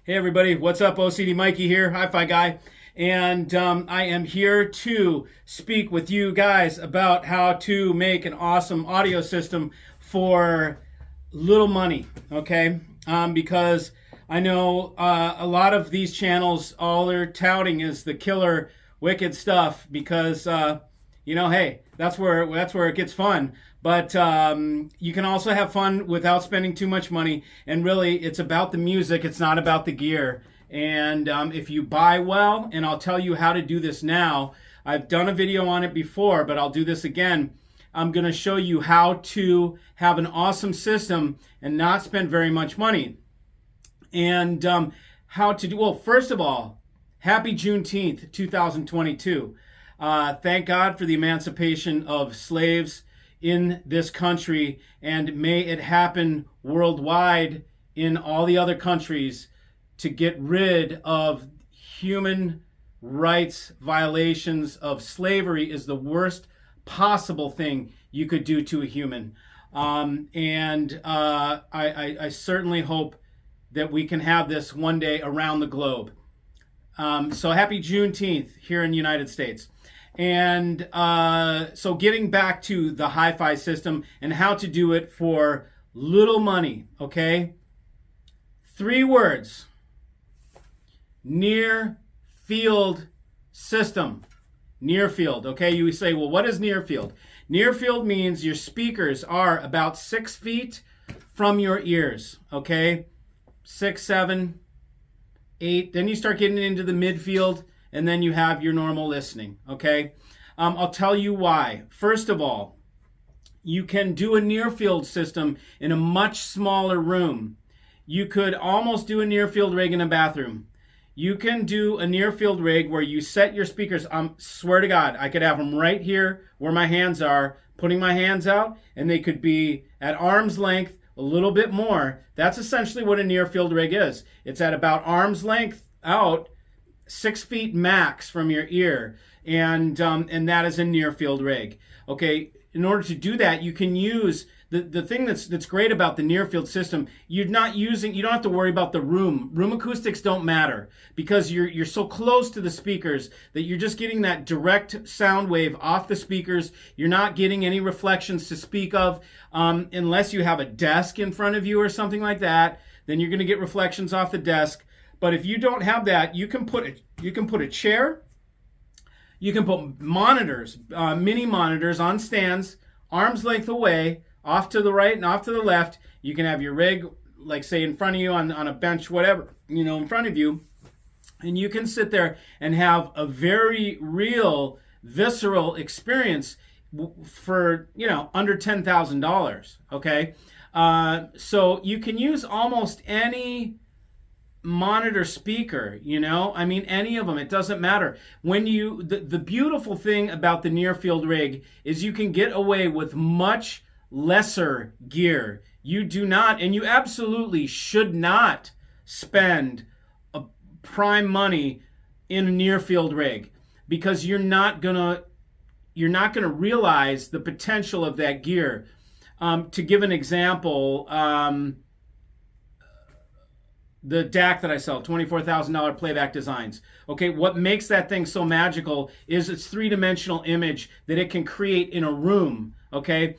Hey everybody, what's up? OCD Mikey here, Hi-Fi guy, and I am here to speak with you guys about how to make an awesome audio system for little money, okay? Because I know a lot of these channels, all they're touting is the killer, wicked stuff. Because hey, that's where it gets fun. But you can also have fun without spending too much money. And really, it's about the music. It's not about the gear. And if you buy well, and I'll tell you how to do this now. I've done a video on it before, but I'll do this again. I'm going to show you how to have an awesome system and not spend very much money. And how to do, well, first of all, happy Juneteenth, 2022. Thank God for the emancipation of slaves in this country, and may it happen worldwide in all the other countries to get rid of human rights violations. Of slavery is the worst possible thing you could do to a human. I certainly hope that we can have this one day around the globe. So happy Juneteenth here in the United States. And so getting back to the hi-fi system and how to do it for little money, okay? 3 words: near field system. Near field, okay? You say, well, what is near field? Near field means your speakers are about 6 feet from your ears, okay? 6, 7, 8. Then you start getting into the midfield, and then you have your normal listening, okay? I'll tell you why. First of all, you can do a near field system in a much smaller room. You could almost do a near field rig in a bathroom. You can do a near field rig where you set your speakers. Swear to God, I could have them right here where my hands are, putting my hands out, and they could be at arm's length, a little bit more. That's essentially what a near field rig is. It's at about arm's length out, 6 feet max from your ear, and that is a near field rig. Okay, in order to do that, you can use the thing that's great about the near field system. You don't have to worry about the room acoustics. Don't matter, because you're so close to the speakers that you're just getting that direct sound wave off the speakers. You're not getting any reflections to speak of, unless you have a desk in front of you or something like that. Then you're going to get reflections off the desk. But if you don't have that, you can put a chair, you can put monitors, mini monitors on stands, arm's length away, off to the right and off to the left. You can have your rig, like say in front of you on a bench, whatever, in front of you, and you can sit there and have a very real, visceral experience for under $10,000. Okay, so you can use almost any monitor speaker, any of them. It doesn't matter. When the beautiful thing about the near field rig is you can get away with much lesser gear. You do not, and you absolutely should not spend a prime money in a near field rig, because you're not gonna realize the potential of that gear. To give an example, the DAC that I sell, $24,000 Playback Designs. Okay, what makes that thing so magical is its 3-dimensional image that it can create in a room. Okay,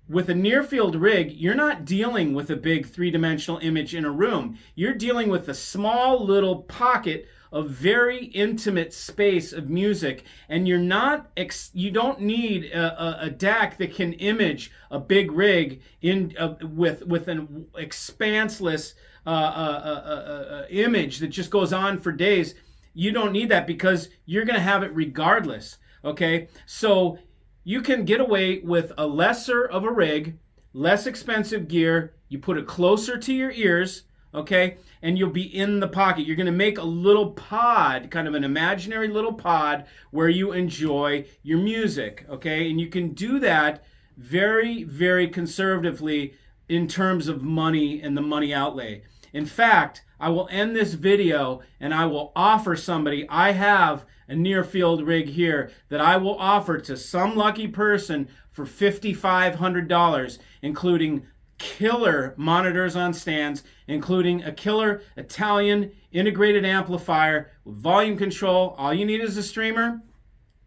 with a near field rig, you're not dealing with a big 3-dimensional image in a room. You're dealing with a small little pocket of very intimate space of music, and you don't need a DAC that can image a big rig with an expanseless image that just goes on for days. You don't need that, because you're going to have it regardless. Okay, so you can get away with a lesser of a rig, less expensive gear. You put it closer to your ears, okay, and you'll be in the pocket. You're going to make a little pod, kind of an imaginary little pod, where you enjoy your music, okay? And you can do that very, very conservatively in terms of money and the money outlay. In fact, I will end this video and I will offer somebody, I have a near field rig here that I will offer to some lucky person for $5,500, including killer monitors on stands, including a killer Italian integrated amplifier with volume control. All you need is a streamer,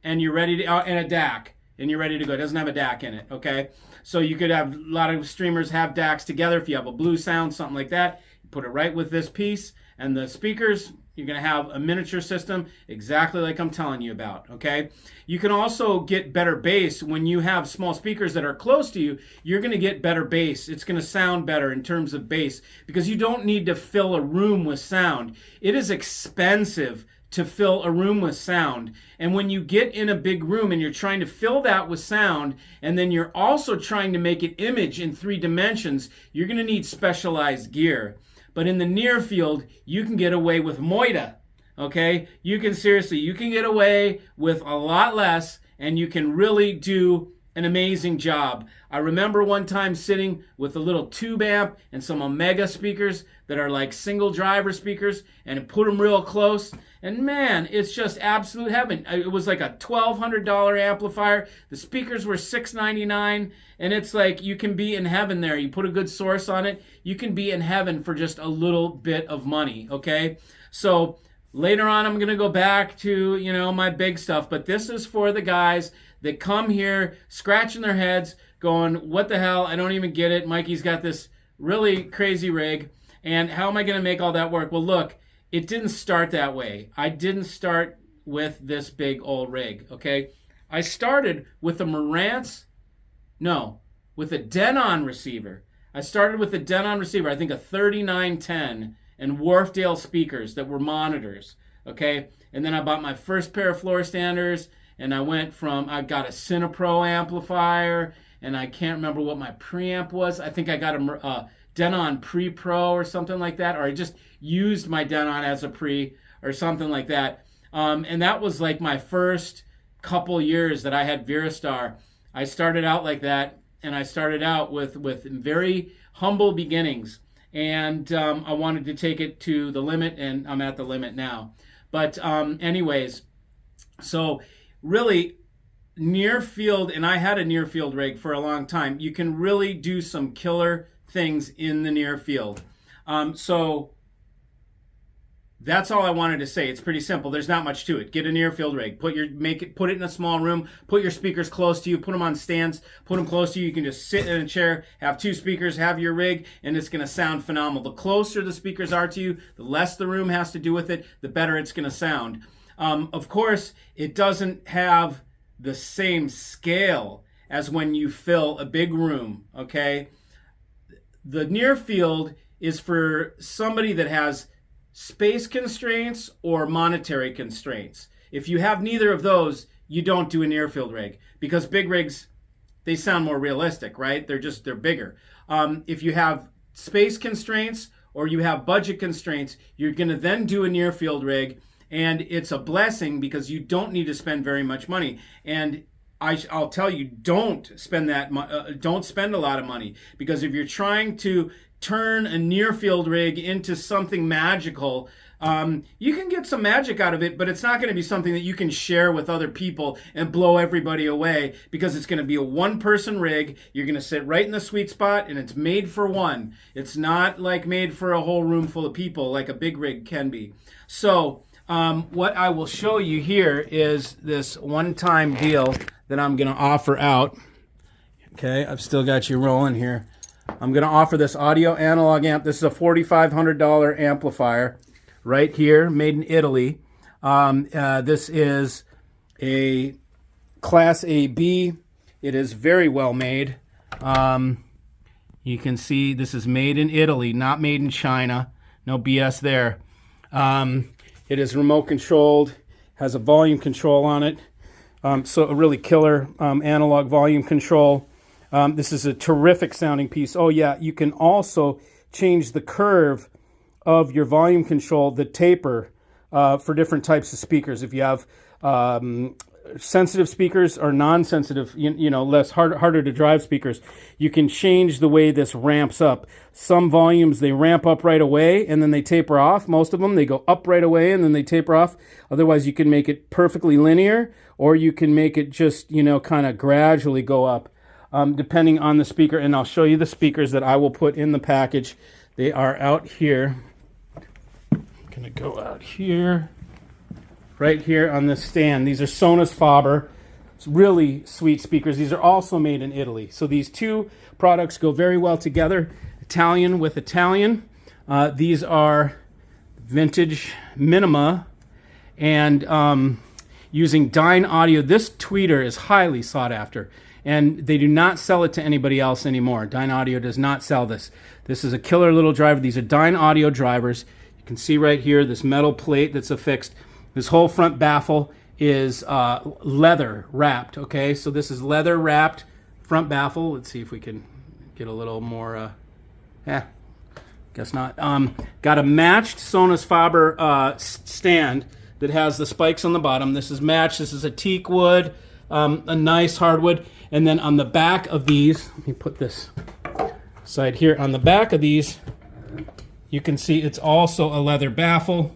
and you're ready to, and a DAC, and you're ready to go. It doesn't have a DAC in it, okay? So you could have, a lot of streamers have DACs together. If you have a blue sound, something like that, you put it right with this piece, and the speakers, you're going to have a miniature system exactly like I'm telling you about, okay? You can also get better bass when you have small speakers that are close to you. You're going to get better bass. It's going to sound better in terms of bass because you don't need to fill a room with sound. It is expensive to fill a room with sound. And when you get in a big room and you're trying to fill that with sound, and then you're also trying to make it image in 3 dimensions, you're going to need specialized gear. But in the near field, you can get away with moita, okay? You can get away with a lot less, and you can really do an amazing job. I remember one time sitting with a little tube amp and some Omega speakers that are like single driver speakers, and put them real close, and man, it's just absolute heaven. It was like a $1,200 amplifier. The speakers were $699, and it's like you can be in heaven there. You put a good source on it, you can be in heaven for just a little bit of money, okay? So later on, I'm going to go back to, you know, my big stuff, but this is for the guys that come here scratching their heads going, what the hell? I don't even get it. Mikey's got this really crazy rig, and how am I going to make all that work? Well, look, it didn't start that way. I didn't start with this big old rig, okay? I started with a with a Denon receiver. I started with a Denon receiver, I think a 3910, and Wharfdale speakers that were monitors, okay? And then I bought my first pair of floor standers, and I got a Cinepro amplifier, and I can't remember what my preamp was. I think I got a Denon Pre-Pro or something like that, or I just used my Denon as a pre or something like that. And that was like my first couple years that I had Virastar. I started out like that, and I started out with very humble beginnings. And I wanted to take it to the limit, and I'm at the limit now. But anyways, so really near field, and I had a near field rig for a long time. You can really do some killer things in the near field. So that's all I wanted to say. It's pretty simple. There's not much to it. Get a near field rig. Put it in a small room. Put your speakers close to you. Put them on stands. Put them close to you. You can just sit in a chair, have 2 speakers, have your rig, and it's going to sound phenomenal. The closer the speakers are to you, the less the room has to do with it, the better it's going to sound. Of course, it doesn't have the same scale as when you fill a big room, okay? The near field is for somebody that has space constraints or monetary constraints. If you have neither of those, you don't do a near field rig, because big rigs, they sound more realistic, right? They're bigger. If you have space constraints or you have budget constraints, you're going to then do a near field rig, and it's a blessing because you don't need to spend very much money. And I'll tell you, don't spend a lot of money, because if you're trying to turn a near field rig into something magical, you can get some magic out of it, but it's not going to be something that you can share with other people and blow everybody away, because it's going to be a 1-person rig. You're going to sit right in the sweet spot, and it's made for one. It's not like made for a whole room full of people like a big rig can be. So what I will show you here is this one-time deal that I'm going to offer out. Okay, I've still got you rolling here. I'm going to offer this audio analog amp. This is a $4,500 amplifier right here, made in Italy. This is a Class AB. It is very well made. You can see this is made in Italy, not made in China. No BS there. It is remote controlled, has a volume control on it. So a really killer analog volume control. This is a terrific sounding piece. Oh yeah, you can also change the curve of your volume control, the taper, for different types of speakers. If you have sensitive speakers or non-sensitive, less harder to drive speakers, you can change the way this ramps up. Some volumes, they ramp up right away and then they taper off. Most of them, they go up right away and then they taper off. Otherwise, you can make it perfectly linear, or you can make it just, kind of gradually go up. depending on the speaker. And I'll show you the speakers that I will put in the package. They are out here. I'm going to go out here, right here on this stand. These are Sonos Faber. It's really sweet speakers. These are also made in Italy. So these two products go very well together. Italian with Italian. These are vintage Minima, and using Dyn Audio. This tweeter is highly sought after, and they do not sell it to anybody else anymore. Dyn Audio does not sell this. This is a killer little driver. These are Dyn Audio drivers. You can see right here this metal plate that's affixed. This whole front baffle is leather wrapped. Okay, so this is leather wrapped front baffle. Let's see if we can get a little more. Guess not. Got a matched Sonos Faber stand that has the spikes on the bottom. This is matched. This is a teak wood, a nice hardwood. And then on the back of these, let me put this side here. On the back of these, you can see it's also a leather baffle.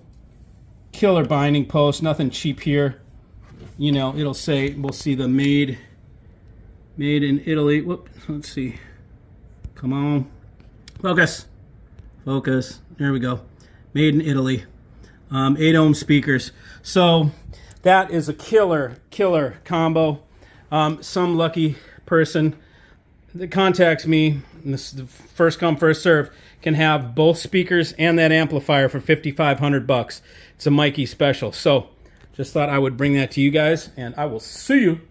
Killer binding post. Nothing cheap here. You know, it'll say, we'll see the made in Italy. Whoop. Let's see. Come on. Focus. Focus. There we go. Made in Italy. 8 ohm speakers. So that is a killer combo. Some lucky person that contacts me, and this is the first come first serve, can have both speakers and that amplifier for $5,500. It's a Mikey special. So just thought I would bring that to you guys, and I will see you